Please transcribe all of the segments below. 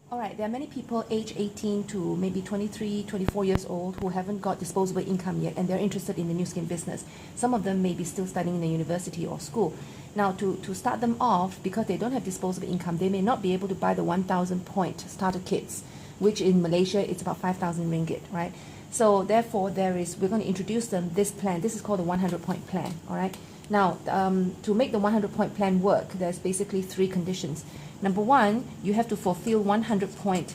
All right, there are many people age 18 to maybe 23, 24 years old who haven't got disposable income yet, and they're interested in the NuSkin business. Some of them may be still studying in the university or school. Now, to start them off, because they don't have disposable income, they may not be able to buy the 1,000 point starter kits, which in Malaysia, it's about 5,000 ringgit, right? So therefore, we're going to introduce them this plan. This is called the 100 point plan, all right? Now, to make the 100 point plan work, there's basically 3 conditions. Number 1, you have to fulfill 100 point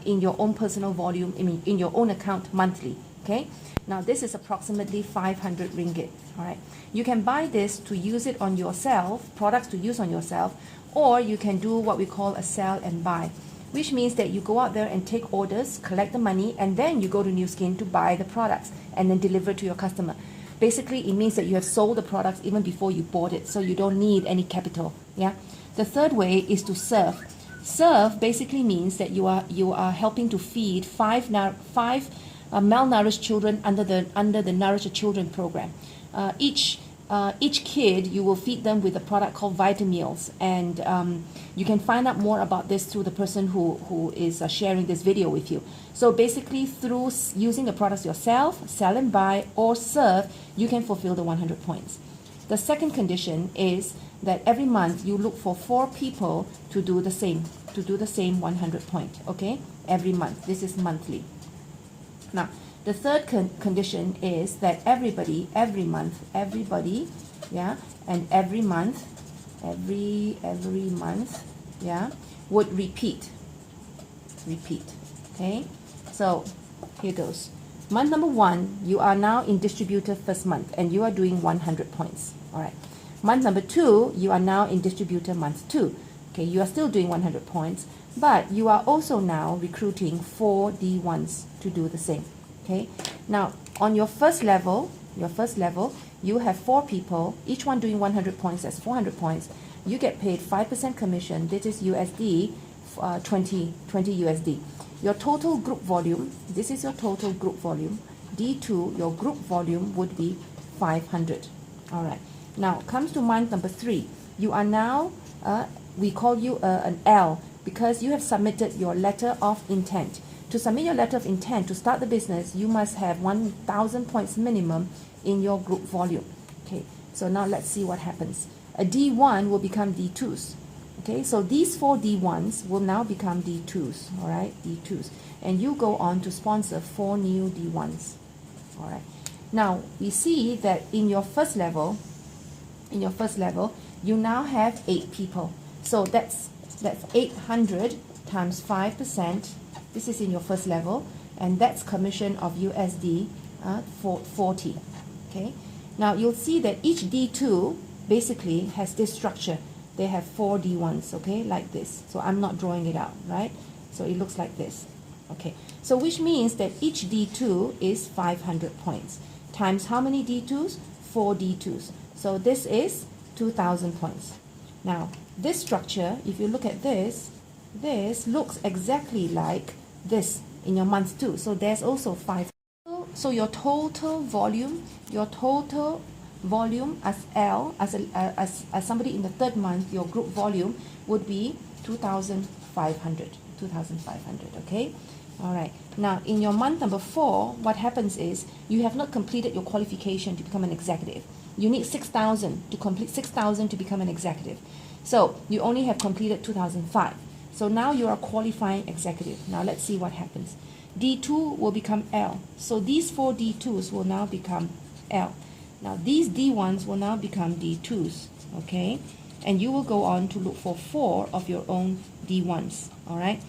in your own personal volume, in your own account monthly, okay? Now, this is approximately 500 ringgit, all right? You can buy this to use it on yourself, products to use on yourself, or you can do what we call a sell and buy, which means that you go out there and take orders, collect the money, and then you go to NuSkin to buy the products and then deliver to your customer. Basically, it means that you have sold the products even before you bought it, so you don't need any capital, yeah? The third way is to serve. Serve basically means that you are helping to feed five malnourished children under the Nourish Children program. Each kid, you will feed them with a product called Vitameals, and you can find out more about this through the person who is sharing this video with you. So basically, through using the products yourself, sell and buy, or serve, you can fulfill the 100 points. The second condition is that every month you look for 4 people to do the same 100 point, okay? Every month. This is monthly. Now, the third condition is that everybody, yeah, and every month, yeah, would repeat, okay? So, here goes. Month number 1, you are now in distributor first month, and you are doing 100 points, all right? Month number 2, you are now in distributor month 2. Okay, you are still doing 100 points, but you are also now recruiting 4 D1s to do the same. Okay, now on your first level, you have 4 people, each one doing 100 points, that's 400 points. You get paid 5% commission, this is USD, 20 USD. Your total group volume, this is your total group volume. D2, your group volume would be 500. All right. Now, comes to month number 3. You are now, we call you an L, because you have submitted your letter of intent. To submit your letter of intent to start the business, you must have 1,000 points minimum in your group volume. Okay, so now let's see what happens. A D1 will become D2s. Okay, so these 4 D1s will now become D2s, all right, D2s. And you go on to sponsor 4 new D1s, all right. Now, we see that in your first level, you now have 8 people. So that's 800 times 5%. This is in your first level, and that's commission of USD 40. Okay. Now you'll see that each D2 basically has this structure. They have 4 D1s, okay, like this. So I'm not drawing it out, right? So it looks like this. Okay. So which means that each D2 is 500 points. Times how many D2s? 4 D2s. So this is 2,000 points. Now, this structure, if you look at this looks exactly like this in your month 2. So there's also 5. So your total volume as L, as somebody in the 3rd month, your group volume would be 2,500, okay? All right. Now, in your month number 4, what happens is you have not completed your qualification to become an executive. You need 6,000 to complete 6,000 to become an executive. So you only have completed 2,005. So now you are a qualifying executive. Now let's see what happens. D2 will become L. So these 4 D2s will now become L. Now these D1s will now become D2s, okay? And you will go on to look for 4 of your own D1s, all right?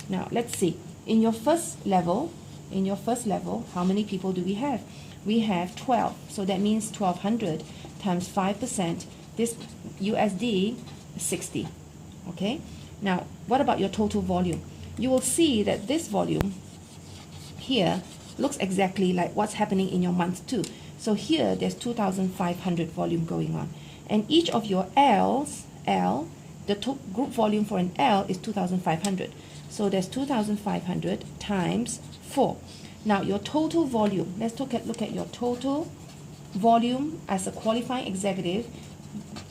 Now let's see. In your first level, how many people do we have? We have 12. So that means 1,200 times 5%, this USD 60, okay? Now, what about your total volume? You will see that this volume here looks exactly like what's happening in your month 2. So here, there's 2,500 volume going on. And each of your L's, the group volume for an L is 2,500. So there's 2,500 times 4. Now, your total volume, let's look at your total volume as a qualifying executive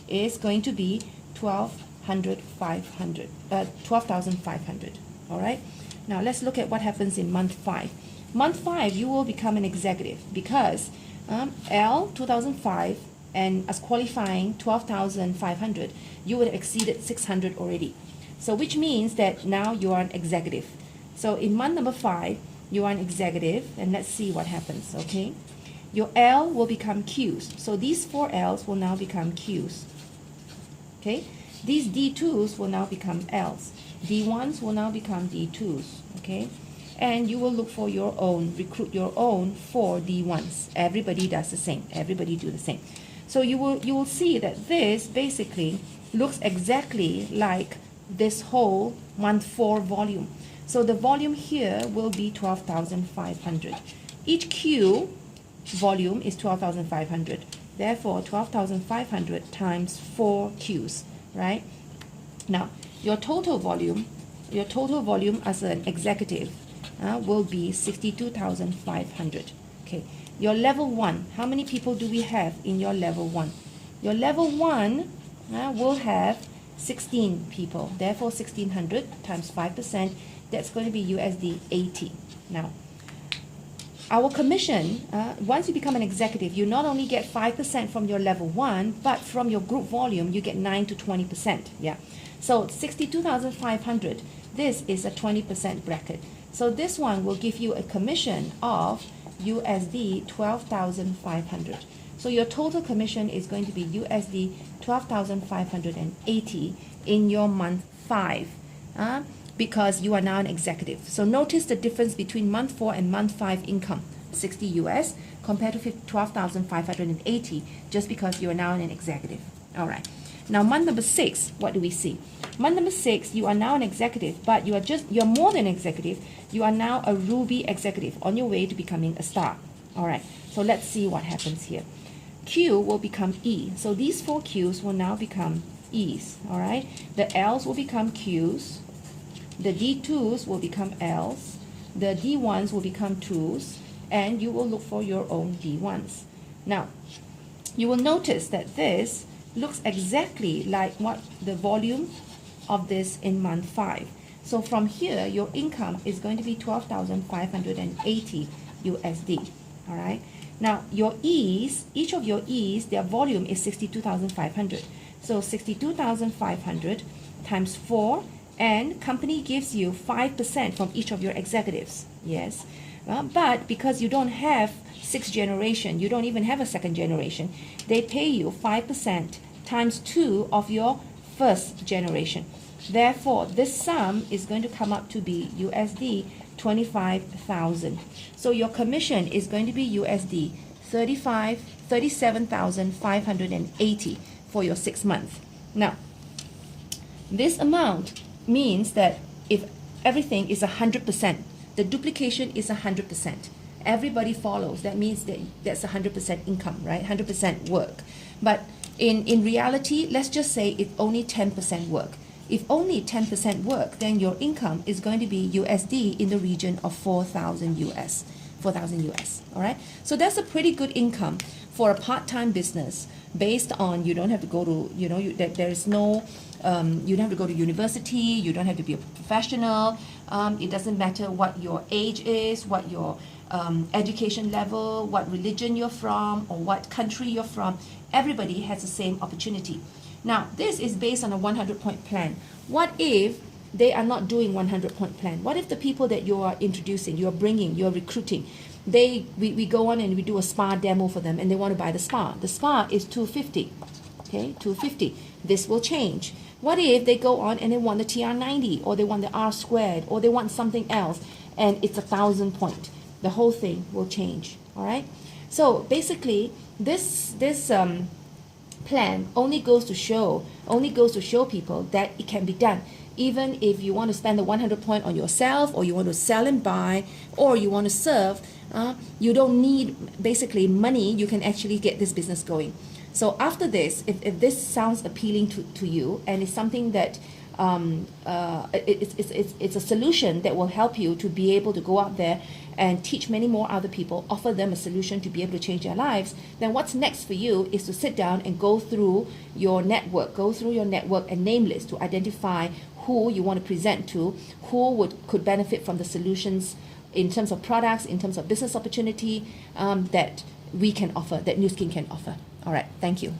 is going to be 12,500, all right? Now let's look at what happens in month 5. Month 5, you will become an executive because L 2005 and as qualifying 12,500, you would have exceeded 600 already. So which means that now you are an executive. So in month number 5, you are an executive, and let's see what happens, okay? Your L will become Qs. So these 4 Ls will now become Qs, okay? These D2s will now become Ls. D1s will now become D2s, okay? And you will look for your own, recruit your own 4 D1s. Everybody does the same. Everybody do the same. So you will see that this basically looks exactly like this whole month 4 volume. So the volume here will be 12,500. Each Q volume is 12,500. Therefore, 12,500 times 4 Qs, right? Now, your total volume as an executive will be 62,500. Okay. Your level 1, how many people do we have in your level 1? Your level 1 will have 16 people. Therefore, 1,600 times 5%, that's going to be USD 80. Now, our commission, once you become an executive, you not only get 5% from your level 1, but from your group volume, you get 9 to 20%. Yeah. So 62,500, this is a 20% bracket. So this one will give you a commission of USD 12,500. So your total commission is going to be USD 12,580 in your month 5 because you are now an executive. So notice the difference between month 4 and month 5 income, 60 US compared to 12,580 just because you are now an executive. All right. Now month number 6, what do we see? Month number 6, you are now an executive, but you're more than executive. You are now a Ruby executive on your way to becoming a star. All right. So let's see what happens here. Q will become E. So these 4 Qs will now become E's. All right. The L's will become Qs. The D2s will become L's. The D1s will become 2s. And you will look for your own D1s. Now, you will notice that this looks exactly like what the volume of this in month 5. So from here, your income is going to be 12,580 USD. All right. Now your E's, each of your E's, their volume is 62,500. So 62,500 times 4, and company gives you 5% from each of your executives. Yes. But because you don't have 6th generation, you don't even have a 2nd generation, they pay you 5% times 2 of your 1st generation. Therefore, this sum is going to come up to be USD 25,000. So your commission is going to be USD 37,580 for your 6 months. Now, this amount means that if everything is 100%, the duplication is 100%. Everybody follows. That means that that's 100% income, right? 100% work. But in reality, let's just say it's only 10% work. If only 10% work, then your income is going to be USD in the region of 4,000 US. 4,000 US, all right? So that's a pretty good income for a part-time business based on you don't have to go to, there is no, you don't have to go to university, you don't have to be a professional. It doesn't matter what your age is, what your education level, what religion you're from, or what country you're from. Everybody has the same opportunity. Now, this is based on a 100-point plan. What if they are not doing 100-point plan? What if the people that you are introducing, you're bringing, you're recruiting, we go on and we do a spa demo for them and they want to buy the spa. The spa is $250, okay, $250. This will change. What if they go on and they want the TR90 or they want the R squared or they want something else and it's 1,000 point? The whole thing will change, all right? So basically, this plan only goes to show people that it can be done. Even if you want to spend the 100 point on yourself, or you want to sell and buy, or you want to serve, you don't need basically money. You can actually get this business going. So after this, if this sounds appealing to you and it's something that it's a solution that will help you to be able to go out there and teach many more other people, offer them a solution to be able to change their lives, then what's next for you is to sit down and go through your network and name list to identify who you want to present to, who could benefit from the solutions in terms of products, in terms of business opportunity that we can offer, that NuSkin can offer. All right, thank you.